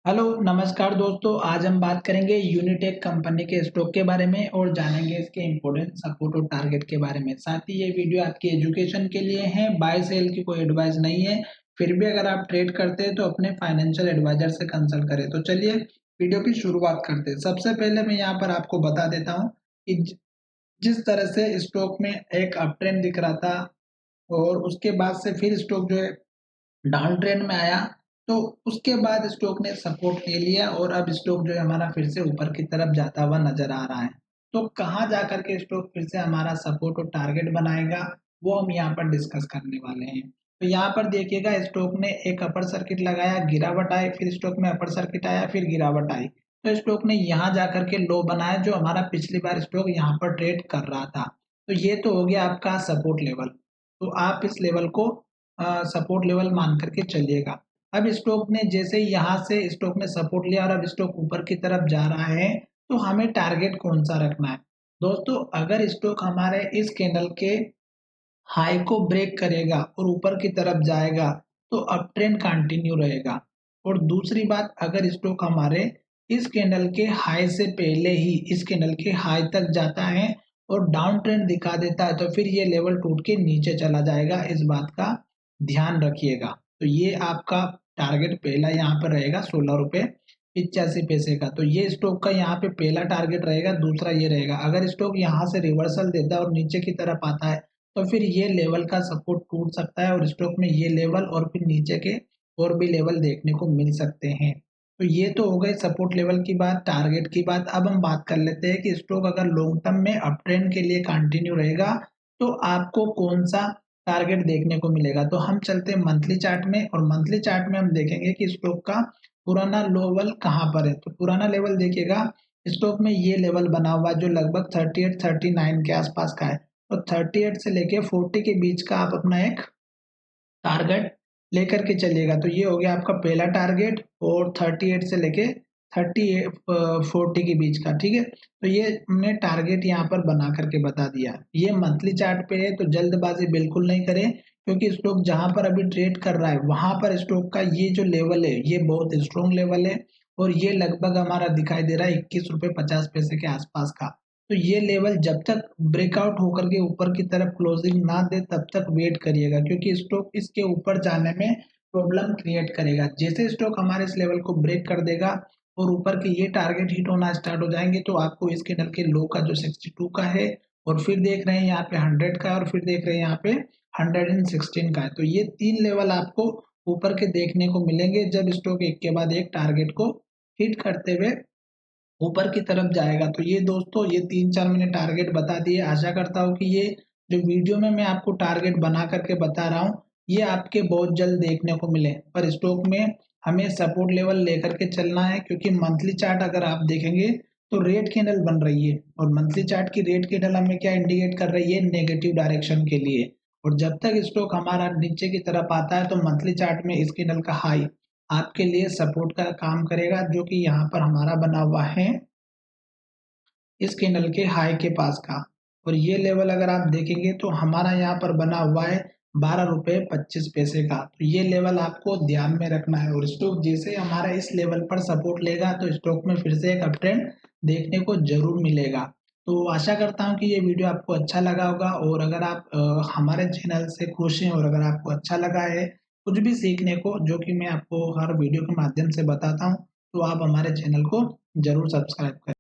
Hello नमस्कार दोस्तों। आज हम बात करेंगे यूनिटेक कंपनी के स्टॉक के बारे में और जानेंगे इसके इम्पोर्टेंट सपोर्ट और टारगेट के बारे में। साथ ही ये वीडियो आपकी एजुकेशन के लिए है, बाय सेल की कोई एडवाइस नहीं है। फिर भी अगर आप ट्रेड करते हैं तो अपने फाइनेंशियल एडवाइजर से कंसल्ट करें। तो चलिए वीडियो की शुरुआत करते हैं। सबसे पहले मैं यहाँ पर आपको बता देता हूँ कि जिस तरह से स्टॉक में एक अप ट्रेंड दिख रहा था और उसके बाद से फिर स्टॉक जो है डाउन ट्रेंड में आया, तो उसके बाद स्टॉक ने सपोर्ट ले लिया और अब स्टॉक जो है हमारा फिर से ऊपर की तरफ जाता हुआ नजर आ रहा है। तो कहाँ जाकर के स्टॉक फिर से हमारा सपोर्ट और टारगेट बनाएगा, वो हम यहाँ पर डिस्कस करने वाले हैं। तो यहाँ पर देखिएगा, स्टॉक ने एक अपर सर्किट लगाया, गिरावट आई, फिर स्टॉक में अपर सर्किट आया, फिर गिरावट आई। तो स्टॉक ने यहाँ जाकर के लो बनाया, जो हमारा पिछली बार स्टॉक यहाँ पर ट्रेड कर रहा था। तो ये तो हो गया आपका सपोर्ट लेवल। तो आप इस लेवल को सपोर्ट लेवल मान करके चलिएगा। अब स्टॉक ने जैसे यहाँ से स्टॉक ने सपोर्ट लिया और अब स्टॉक ऊपर की तरफ जा रहा है, तो हमें टारगेट कौन सा रखना है दोस्तों? अगर स्टॉक हमारे इस कैंडल के हाई को ब्रेक करेगा और ऊपर की तरफ जाएगा, तो अप ट्रेंड कंटिन्यू रहेगा। और दूसरी बात, अगर स्टॉक हमारे इस कैंडल के हाई से पहले ही इस कैंडल के हाई तक जाता है और डाउन ट्रेंड दिखा देता है, तो फिर ये लेवल टूट के नीचे चला जाएगा। इस बात का ध्यान रखिएगा। तो ये आपका टारगेट पहला यहाँ पर रहेगा 16 रुपये 85 पैसे का। तो ये स्टॉक का यहाँ पे पहला टारगेट रहेगा। दूसरा ये रहेगा, अगर स्टॉक यहाँ से रिवर्सल देता है और नीचे की तरफ आता है, तो फिर ये लेवल का सपोर्ट टूट सकता है और स्टॉक में ये लेवल और फिर नीचे के और भी लेवल देखने को मिल सकते हैं। तो ये तो हो गई सपोर्ट लेवल की बात, टारगेट की बात। अब हम बात कर लेते हैं कि स्टॉक अगर लॉन्ग टर्म में अप ट्रेंड के लिए कंटिन्यू रहेगा, तो आपको कौन सा टारगेट देखने को मिलेगा। तो हम चलते हैं मंथली चार्ट में, और मंथली चार्ट में हम देखेंगे कि स्टॉक का पुराना लेवल कहाँ पर है। तो पुराना लेवल देखिएगा, स्टॉक में ये लेवल बना हुआ है जो लगभग 38-39 के आसपास का है। तो 38 से लेके 40 के बीच का आप अपना एक टारगेट लेकर के चलिएगा। तो ये हो गया आपका पहला टारगेट, और 38 से लेके 40 के बीच का, ठीक है। तो ये हमने टारगेट यहाँ पर बना करके बता दिया। ये मंथली चार्ट पे है, तो जल्दबाजी बिल्कुल नहीं करें, क्योंकि स्टॉक जहां पर अभी ट्रेड कर रहा है वहां पर स्टॉक का ये जो लेवल है ये बहुत स्ट्रॉन्ग लेवल है, और ये लगभग हमारा दिखाई दे रहा है 21 रुपये 50 पैसे के आसपास का। तो ये लेवल जब तक ब्रेकआउट होकर के ऊपर की तरफ क्लोजिंग ना दे तब तक वेट करिएगा, क्योंकि स्टॉक इसके ऊपर जाने में प्रॉब्लम क्रिएट करेगा। जैसे स्टॉक हमारे इस लेवल को ब्रेक कर देगा और ऊपर के ये टारगेट हिट होना स्टार्ट हो जाएंगे, तो आपको इस कैंडल के लो का जो 62 का है, और फिर देख रहे हैं यहाँ पे 100 का, और फिर देख रहे हैं यहाँ पे 116 का है। तो ये तीन लेवल आपको ऊपर के देखने को मिलेंगे जब स्टॉक एक के बाद एक टारगेट को हिट करते हुए ऊपर की तरफ जाएगा। तो ये दोस्तों, ये 3-4 मैंने टारगेट बता दिए। आशा करता हूँ कि ये जो वीडियो में मैं आपको टारगेट बना करके बता रहा हूँ, ये आपके बहुत जल्द देखने को मिले। पर स्टॉक में हमें सपोर्ट लेवल लेकर के चलना है, क्योंकि मंथली चार्ट अगर आप देखेंगे तो रेड कैंडल बन रही है, और मंथली चार्ट की रेड कैंडल हमें क्या इंडिकेट कर रही है? नेगेटिव डायरेक्शन के लिए। और जब तक स्टॉक हमारा नीचे की तरफ आता है, तो मंथली चार्ट में इस कैंडल का हाई आपके लिए सपोर्ट का काम करेगा, जो कि यहाँ पर हमारा बना हुआ है इस कैंडल के हाई के पास का। और ये लेवल अगर आप देखेंगे तो हमारा यहाँ पर बना हुआ है 12 रुपये 25 पैसे का। तो ये लेवल आपको ध्यान में रखना है, और स्टॉक जैसे हमारा इस लेवल पर सपोर्ट लेगा तो स्टॉक में फिर से एक अप ट्रेंड देखने को जरूर मिलेगा। तो आशा करता हूँ कि ये वीडियो आपको अच्छा लगा होगा, और अगर आप हमारे चैनल से खुश हैं और अगर आपको अच्छा लगा है कुछ भी सीखने को, जो कि मैं आपको हर वीडियो के माध्यम से बताता हूँ, तो आप हमारे चैनल को जरूर सब्सक्राइब करें।